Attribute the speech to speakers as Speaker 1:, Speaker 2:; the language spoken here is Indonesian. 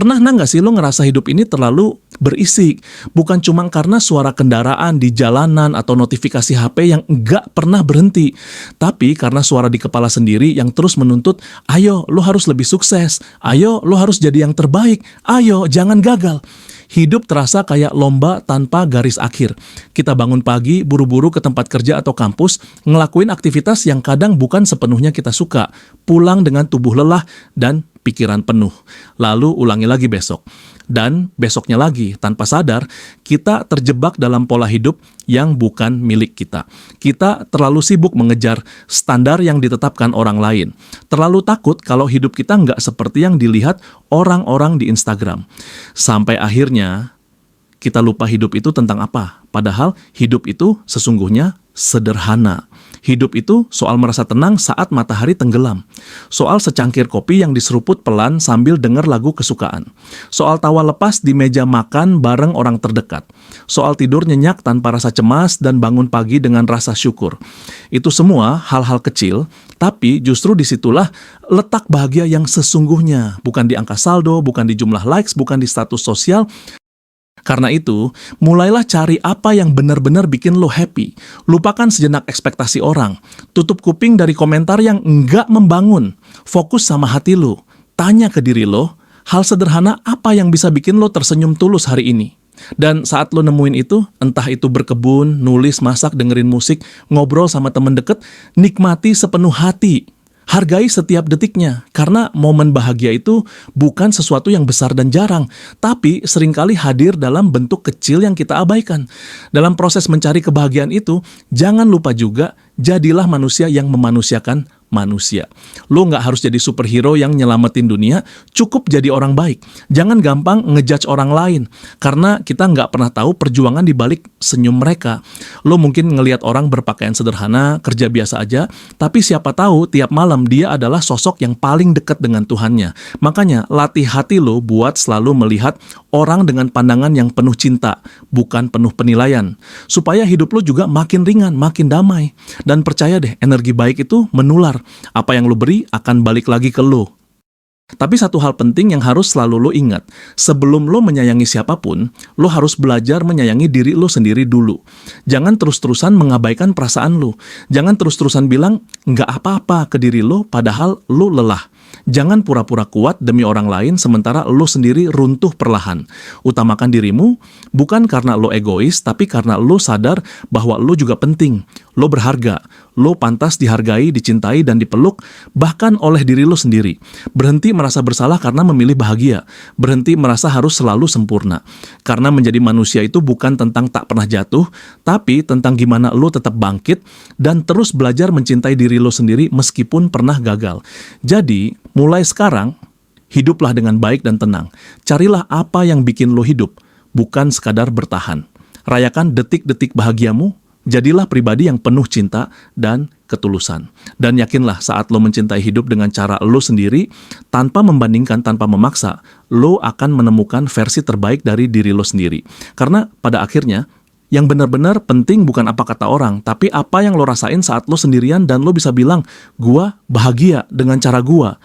Speaker 1: Pernah nggak sih lo ngerasa hidup ini terlalu berisik? Bukan cuma karena suara kendaraan di jalanan atau notifikasi HP yang nggak pernah berhenti, tapi karena suara di kepala sendiri yang terus menuntut, ayo lo harus lebih sukses, ayo lo harus jadi yang terbaik, ayo jangan gagal. Hidup terasa kayak lomba tanpa garis akhir. Kita bangun pagi, buru-buru ke tempat kerja atau kampus, ngelakuin aktivitas yang kadang bukan sepenuhnya kita suka, pulang dengan tubuh lelah dan pikiran penuh. Lalu ulangi lagi besok. Dan besoknya lagi, tanpa sadar, kita terjebak dalam pola hidup yang bukan milik kita. Kita terlalu sibuk mengejar standar yang ditetapkan orang lain. Terlalu takut kalau hidup kita nggak seperti yang dilihat orang-orang di Instagram. Sampai akhirnya, kita lupa hidup itu tentang apa. Padahal hidup itu sesungguhnya sederhana. Hidup itu soal merasa tenang saat matahari tenggelam. Soal secangkir kopi yang diseruput pelan sambil dengar lagu kesukaan. Soal tawa lepas di meja makan bareng orang terdekat. Soal tidur nyenyak tanpa rasa cemas dan bangun pagi dengan rasa syukur. Itu semua hal-hal kecil, tapi justru disitulah letak bahagia yang sesungguhnya. Bukan di angka saldo, bukan di jumlah likes, bukan di status sosial. Karena itu, mulailah cari apa yang benar-benar bikin lo happy. Lupakan sejenak ekspektasi orang. Tutup kuping dari komentar yang enggak membangun. Fokus sama hati lo. Tanya ke diri lo, hal sederhana apa yang bisa bikin lo tersenyum tulus hari ini? Dan saat lo nemuin itu, entah itu berkebun, nulis, masak, dengerin musik, ngobrol sama temen deket, nikmati sepenuh hati. Hargai setiap detiknya, karena momen bahagia itu bukan sesuatu yang besar dan jarang, tapi seringkali hadir dalam bentuk kecil yang kita abaikan. Dalam proses mencari kebahagiaan itu, jangan lupa juga, jadilah manusia yang memanusiakan manusia. Lo nggak harus jadi superhero yang nyelamatin dunia, cukup jadi orang baik. Jangan gampang ngejudge orang lain, karena kita nggak pernah tahu perjuangan di balik senyum mereka. Lo mungkin ngelihat orang berpakaian sederhana, kerja biasa aja, tapi siapa tahu tiap malam dia adalah sosok yang paling dekat dengan Tuhannya. Makanya latih hati lo buat selalu melihat orang dengan pandangan yang penuh cinta, bukan penuh penilaian. Supaya hidup lo juga makin ringan, makin damai. Dan percaya deh, energi baik itu menular. Apa yang lo beri akan balik lagi ke lo. Tapi satu hal penting yang harus selalu lo ingat, sebelum lo menyayangi siapapun, lo harus belajar menyayangi diri lo sendiri dulu. Jangan terus-terusan mengabaikan perasaan lo. Jangan terus-terusan bilang, nggak apa-apa ke diri lo, padahal lo lelah. Jangan pura-pura kuat demi orang lain sementara lo sendiri runtuh perlahan. Utamakan dirimu, bukan karena lo egois, tapi karena lo sadar bahwa lo juga penting. Lo berharga, lo pantas dihargai, dicintai, dan dipeluk, bahkan oleh diri lo sendiri. Berhenti merasa bersalah karena memilih bahagia. Berhenti merasa harus selalu sempurna. Karena menjadi manusia itu bukan tentang tak pernah jatuh, tapi tentang gimana lo tetap bangkit dan terus belajar mencintai diri lo sendiri meskipun pernah gagal. Jadi, mulai sekarang, hiduplah dengan baik dan tenang. Carilah apa yang bikin lo hidup, bukan sekadar bertahan. Rayakan detik-detik bahagiamu. Jadilah pribadi yang penuh cinta dan ketulusan. Dan yakinlah saat lo mencintai hidup dengan cara lo sendiri, tanpa membandingkan, tanpa memaksa, lo akan menemukan versi terbaik dari diri lo sendiri. Karena pada akhirnya, yang benar-benar penting bukan apa kata orang, tapi apa yang lo rasain saat lo sendirian dan lo bisa bilang, gua bahagia dengan cara gua.